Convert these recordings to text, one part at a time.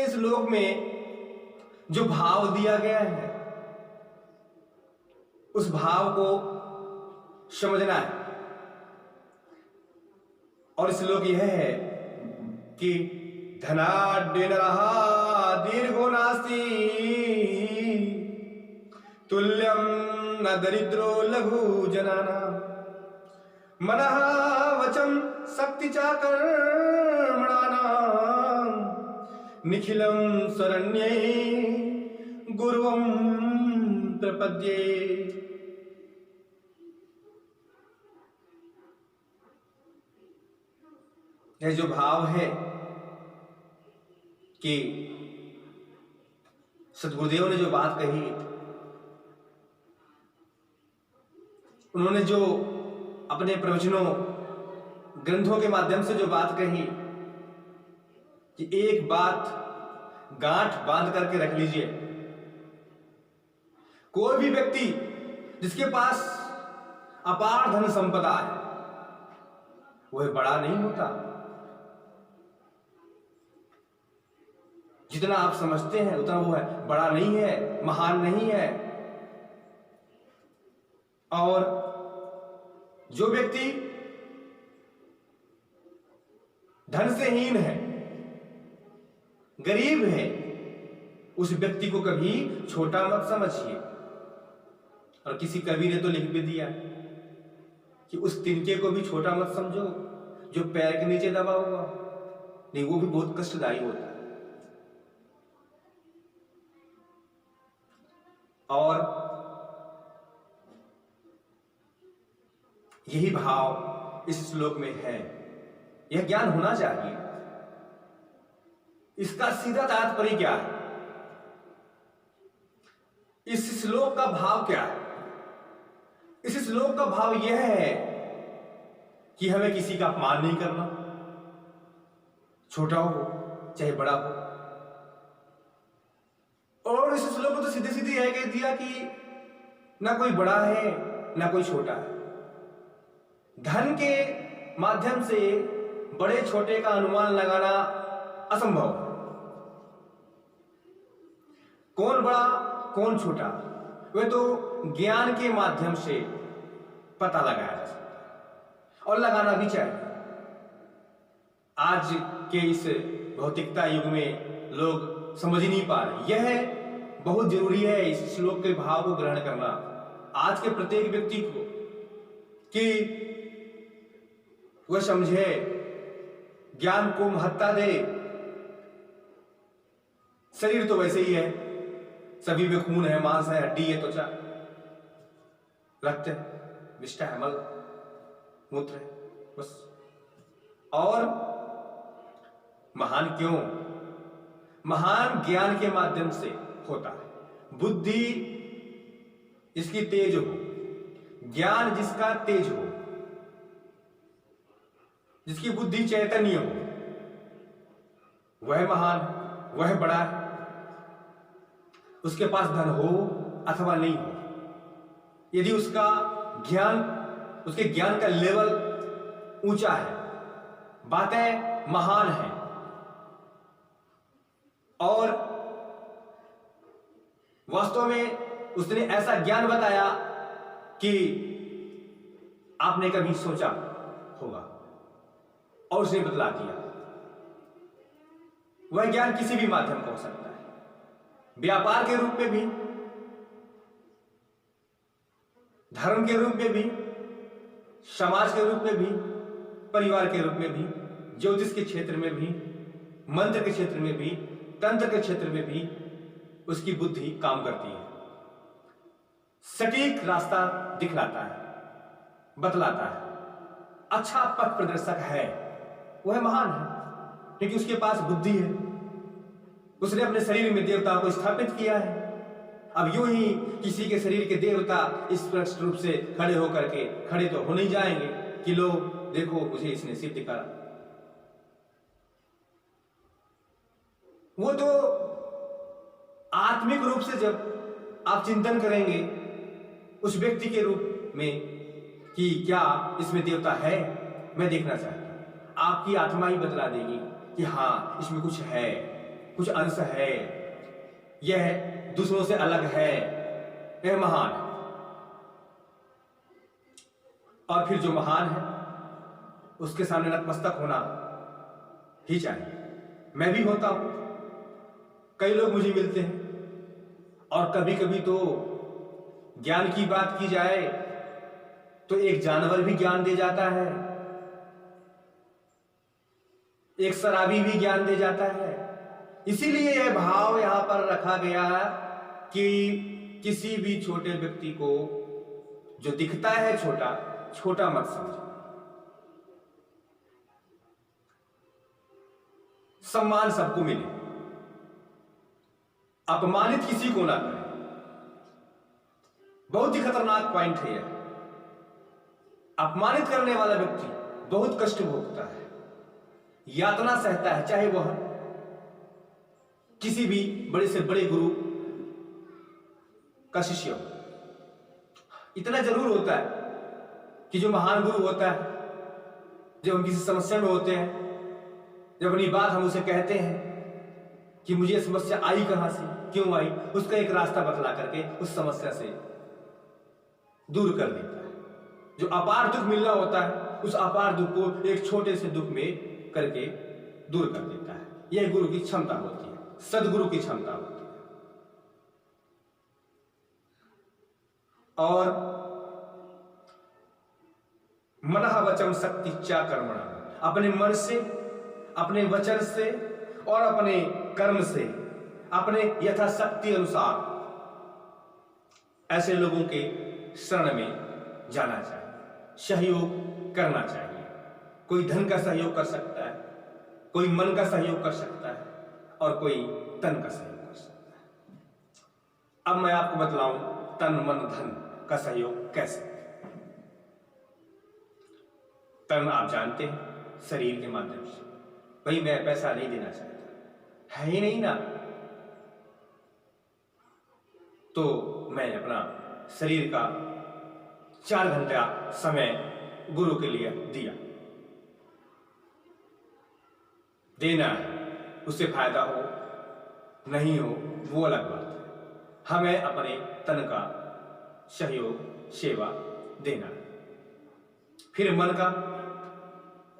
इस लोक में जो भाव दिया गया है उस भाव को समझना है। और इस लोक यह है कि धनाढ्य नरः दीर्घो नास्ति तुल्यं न दरिद्रो लघु जनानां मनः वचम शक्ति च कर्मणानां निखिलं शरण्ये गुरुं प्रपद्ये। यह जो भाव है कि सद्गुरुदेव ने जो बात कही, उन्होंने जो अपने प्रवचनों ग्रंथों के माध्यम से जो बात कही कि एक बात गांठ बांध करके रख लीजिए, कोई भी व्यक्ति जिसके पास अपार धन संपदा है वह बड़ा नहीं होता। जितना आप समझते हैं उतना वो है, बड़ा नहीं है, महान नहीं है। और जो व्यक्ति धन से हीन है, गरीब है, उस व्यक्ति को कभी छोटा मत समझिए। और किसी कवि ने तो लिख भी दिया कि उस तिनके को भी छोटा मत समझो जो पैर के नीचे दबा हुआ, नहीं वो भी बहुत कष्टदायी होता है। और यही भाव इस श्लोक में है, यह ज्ञान होना चाहिए। इसका सीधा तात्पर्य क्या है? इस श्लोक का भाव क्या है? इस श्लोक का भाव यह है कि हमें किसी का अपमान नहीं करना, छोटा हो चाहे बड़ा हो। और इस श्लोक को तो सीधे सीधे यह कह दिया कि ना कोई बड़ा है ना कोई छोटा है। धन के माध्यम से बड़े छोटे का अनुमान लगाना असंभव है। कौन बड़ा कौन छोटा वह तो ज्ञान के माध्यम से पता लगाया जा सकता है और लगाना भी चाहिए। आज के इस भौतिकता युग में लोग समझ ही नहीं पा रहे। यह बहुत जरूरी है इस श्लोक के भाव को ग्रहण करना आज के प्रत्येक व्यक्ति को, कि वह समझे, ज्ञान को महत्ता दे। शरीर तो वैसे ही है, सभी में खून है, मांस है, हड्डी है, त्वचा, रक्त है, विष्ठा है, मल मूत्र है, बस। और महान क्यों? महान ज्ञान के माध्यम से होता है। बुद्धि जिसकी तेज हो, ज्ञान जिसका तेज हो, जिसकी बुद्धि चैतन्य हो, वह महान, वह बड़ा है। उसके पास धन हो अथवा नहीं हो, यदि उसका ज्ञान, उसके ज्ञान का लेवल ऊंचा है, बातें महान हैं, और वास्तव में उसने ऐसा ज्ञान बताया कि आपने कभी सोचा होगा और उसने बतला दिया, वह ज्ञान किसी भी माध्यम का हो सकता है। व्यापार के रूप में भी, धर्म के रूप में भी, समाज के रूप में भी, परिवार के रूप में भी, ज्योतिष के क्षेत्र में भी, मंत्र के क्षेत्र में भी, तंत्र के क्षेत्र में भी उसकी बुद्धि काम करती है। सटीक रास्ता दिखलाता है, बतलाता है, अच्छा पथ प्रदर्शक है, वह महान है क्योंकि उसके पास बुद्धि है। उसने अपने शरीर में देवता को स्थापित किया है। अब यूं ही किसी के शरीर के देवता इस स्पष्ट रूप से खड़े होकर के खड़े तो हो नहीं जाएंगे कि लो देखो मुझे इसने सिद्ध करा। वो तो आत्मिक रूप से जब आप चिंतन करेंगे उस व्यक्ति के रूप में कि क्या इसमें देवता है, मैं देखना चाहता हूं, आपकी आत्मा ही बतला देगी कि हाँ इसमें कुछ है, कुछ अंश है, यह दूसरों से अलग है, यह महान है। और फिर जो महान है उसके सामने नतमस्तक होना ही चाहिए। मैं भी होता हूं, कई लोग मुझे मिलते हैं, और कभी कभी तो ज्ञान की बात की जाए तो एक जानवर भी ज्ञान दे जाता है, एक शराबी भी ज्ञान दे जाता है। इसीलिए यह भाव यहां पर रखा गया कि किसी भी छोटे व्यक्ति को जो दिखता है छोटा, छोटा मत समझो। सम्मान सबको मिले, अपमानित किसी को ना करें। बहुत ही खतरनाक पॉइंट है यह। अपमानित करने वाला व्यक्ति बहुत कष्ट भोगता है, यातना सहता है, चाहे वह किसी भी बड़े से बड़े गुरु का शिष्य हो। इतना जरूर होता है कि जो महान गुरु होता है, जब हम किसी समस्या में होते हैं, जब अपनी बात हम उसे कहते हैं कि मुझे यह समस्या आई कहां से, क्यों आई, उसका एक रास्ता बतला करके उस समस्या से दूर कर देता है। जो अपार दुख मिलना होता है, उस अपार दुख को एक छोटे से दुख में करके दूर कर देता है। यह गुरु की क्षमता होती है, सदगुरु की क्षमता होती है। और मनः वचम शक्तिच्चा कर्मणा, अपने मन से, अपने वचन से और अपने कर्म से, अपने यथाशक्ति अनुसार ऐसे लोगों के शरण में जाना चाहिए, सहयोग करना चाहिए। कोई धन का सहयोग कर सकता है, कोई मन का सहयोग कर सकता है, और कोई तन का सहयोग कर सकता है। अब मैं आपको बतलाऊं तन मन धन का सहयोग कैसे। तन आप जानते हैं, शरीर के माध्यम से। भाई मैं पैसा नहीं देना चाहता, है ही नहीं ना, तो मैं अपना शरीर का 4 घंटा समय गुरु के लिए दिया। देना है, उससे फायदा हो नहीं हो वो अलग बात है। हमें अपने तन का सहयोग, सेवा देना है। फिर मन का,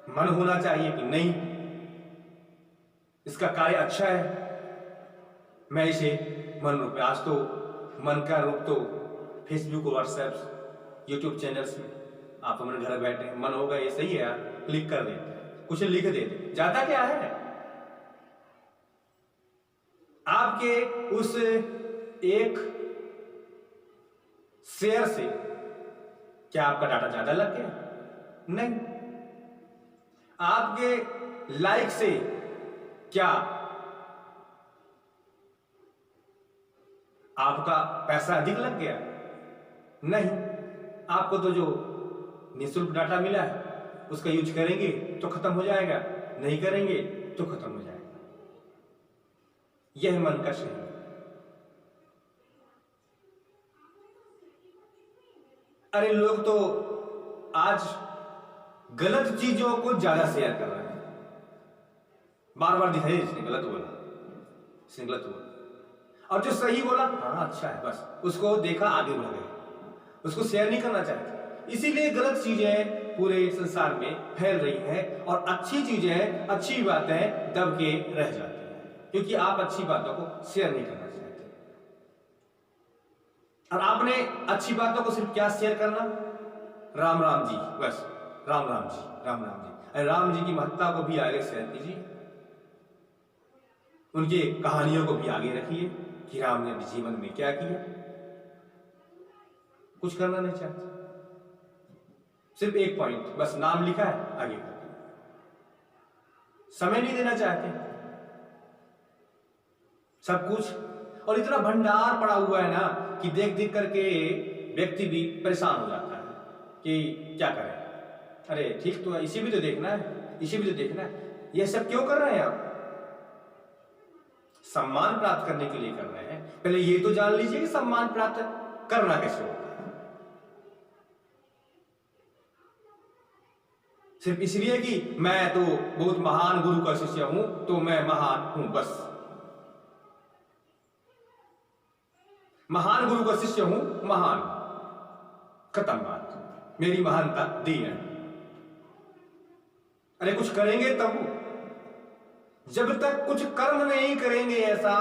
मन होना चाहिए कि नहीं, इसका कार्य अच्छा है, मैं इसे मन रूप में, आज तो मन का रूप तो फेसबुक, व्हाट्सएप, यूट्यूब चैनल्स में आप अपने घर बैठे, मन होगा ये सही है यार, क्लिक कर देते, कुछ लिख देते, जाता क्या है। आपके उस एक शेयर से क्या आपका डाटा ज्यादा लग गया? नहीं। आपके लाइक से क्या आपका पैसा अधिक लग गया? नहीं। आपको तो जो निःशुल्क डाटा मिला है उसका यूज करेंगे तो खत्म हो जाएगा, नहीं करेंगे तो खत्म हो जाएगा। यह मन का शरीर। अरे लोग तो आज गलत चीजों को ज्यादा शेयर कर रहे हैं, बार बार दिखाई इसने गलत बोला, इसने गलत बोला, और जो सही बोला हाँ अच्छा है, बस उसको देखा आगे बढ़ गए, उसको शेयर नहीं करना चाहते। इसीलिए गलत चीजें पूरे संसार में फैल रही हैं और अच्छी चीजें, अच्छी बातें दब के रह जाती हैं, क्योंकि आप अच्छी बातों को शेयर नहीं करना चाहते। और आपने अच्छी बातों को सिर्फ क्या शेयर करना, राम राम जी, बस राम राम जी, राम राम जी। अरे राम जी की महत्ता को भी आगे शेयर कीजिए, उनके कहानियों को भी आगे रखिए कि राम ने अपने जीवन में क्या किया। कुछ करना नहीं चाहते, सिर्फ एक पॉइंट, बस नाम लिखा है आगे कर दिया। समय नहीं देना चाहते सब कुछ, और इतना भंडार पड़ा हुआ है ना कि देख देख करके व्यक्ति भी परेशान हो जाता है कि क्या करें। अरे ठीक तो है, इसे भी तो देखना है, इसे भी तो देखना है, यह सब क्यों कर रहे हैं आप? सम्मान प्राप्त करने के लिए कर रहे हैं। पहले ये तो जान लीजिए कि सम्मान प्राप्त करना कैसे होता है। सिर्फ इसलिए कि मैं तो बहुत महान गुरु का शिष्य हूं तो मैं महान हूं, बस महान गुरु का शिष्य हूं, महान, खत्म बात, मेरी महानता दी है। अरे कुछ करेंगे तब, जब तक कुछ कर्म नहीं करेंगे ऐसा,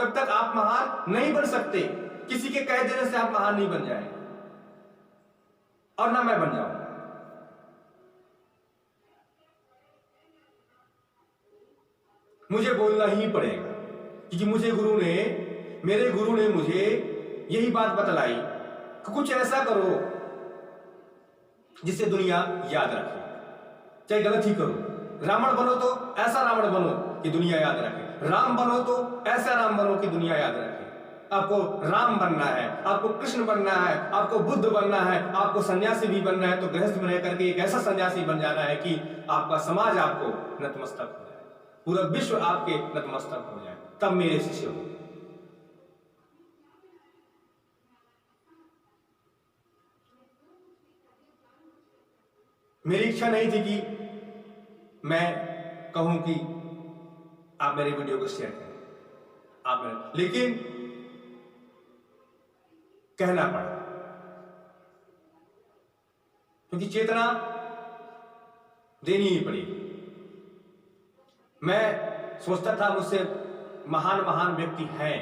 तब तक आप महान नहीं बन सकते। किसी के कह देने से आप महान नहीं बन जाएंगे, और ना मैं बन जाऊं। मुझे बोलना ही पड़ेगा, क्योंकि मेरे गुरु ने मुझे यही बात बतलाई कि कुछ ऐसा करो जिससे दुनिया याद रखे, चाहे गलत ही करो। रावण बनो तो ऐसा रावण बनो कि दुनिया याद रखे, राम बनो तो ऐसा राम बनो कि दुनिया याद रखे। आपको राम बनना है, आपको कृष्ण बनना है, आपको बुद्ध बनना है, आपको सन्यासी भी बनना है, तो गृहस्थ में रह करके एक ऐसा सन्यासी बन जाना है कि आपका समाज आपको नतमस्तक हो जाए, पूरा विश्व आपके नतमस्तक हो जाए, तब मेरे शिष्य हो। मेरी इच्छा नहीं थी कि मैं कहूं कि आप मेरे वीडियो को शेयर करें, लेकिन कहना पड़ा, क्योंकि चेतना देनी ही पड़ेगी। मैं सोचता था मुझसे महान महान व्यक्ति हैं,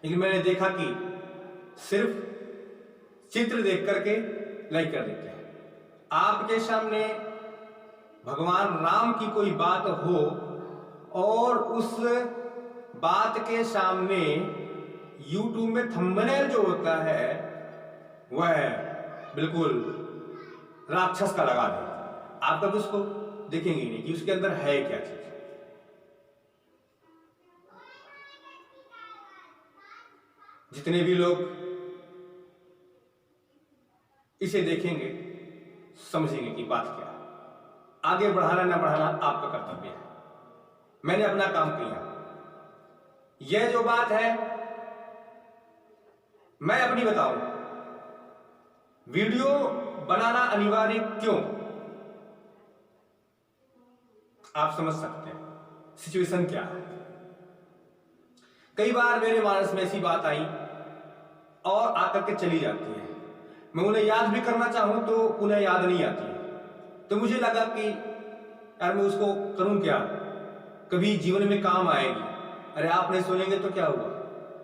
लेकिन मैंने देखा कि सिर्फ चित्र देख करके लाइक कर देते हैं। आपके सामने भगवान राम की कोई बात हो और उस बात के सामने YouTube में थंबनेल जो होता है वह बिल्कुल राक्षस का लगा दे, आप कभी उसको देखेंगे ही नहीं कि उसके अंदर है क्या चीज। जितने भी लोग इसे देखेंगे समझेंगे कि बात क्या है। आगे बढ़ाना ना बढ़ाना आपका कर्तव्य है। मैंने अपना काम किया। यह जो बात है मैं अपनी बताऊं, वीडियो बनाना अनिवार्य क्यों, आप समझ सकते हैं सिचुएशन क्या है। कई बार मेरे मानस में ऐसी बात आई और आकर के चली जाती है, मैं उन्हें याद भी करना चाहूं तो उन्हें याद नहीं आती है। तो मुझे लगा कि यार मैं उसको करूं क्या, कभी जीवन में काम आएगी। अरे आप नहीं सुनेंगे तो क्या हुआ,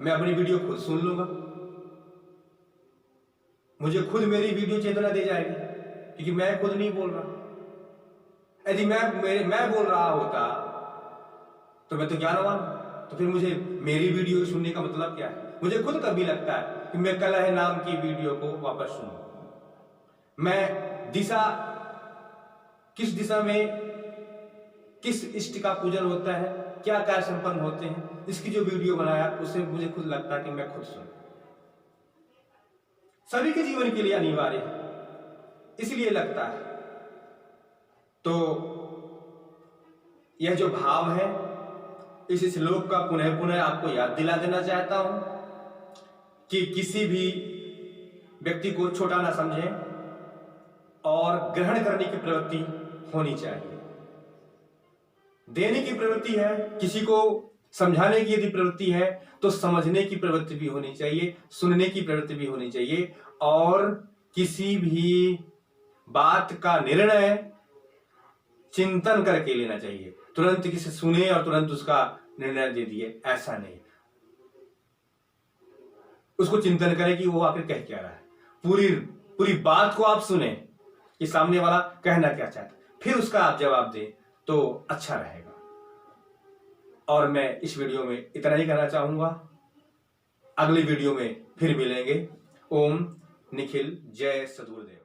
मैं अपनी वीडियो खुद सुन लूंगा, मुझे खुद मेरी वीडियो चेतना दे जाएगी, क्योंकि मैं खुद नहीं बोल रहा। यदि मैं बोल रहा होता तो मैं तो ज्ञानवान, तो फिर मुझे मेरी वीडियो सुनने का मतलब क्या है। मुझे खुद कभी लगता है कि मैं कलह नाम की वीडियो को वापस सुनूं। मैं दिशा, किस दिशा में किस इष्ट का पूजन होता है, क्या कार्य संपन्न होते हैं, इसकी जो वीडियो बनाया उससे मुझे खुद लगता है कि मैं खुद सुनूं। सभी के जीवन के लिए अनिवार्य है, इसलिए लगता है। तो यह जो भाव है इस श्लोक का पुनः पुनः आपको याद दिला देना चाहता हूं कि किसी भी व्यक्ति को छोटा ना समझें और ग्रहण करने की प्रवृत्ति होनी चाहिए। देने की प्रवृत्ति है, किसी को समझाने की यदि प्रवृत्ति है तो समझने की प्रवृत्ति भी होनी चाहिए, सुनने की प्रवृत्ति भी होनी चाहिए, और किसी भी बात का निर्णय चिंतन करके लेना चाहिए। तुरंत किसी सुने और तुरंत उसका निर्णय दे दिए, ऐसा नहीं। उसको चिंतन करें कि वो आखिर कह क्या रहा है, पूरी बात को आप सुने कि सामने वाला कहना क्या चाहता है, फिर उसका आप जवाब दें तो अच्छा रहेगा। और मैं इस वीडियो में इतना ही कहना चाहूंगा। अगली वीडियो में फिर मिलेंगे। ओम निखिल, जय सद्गुरुदेव।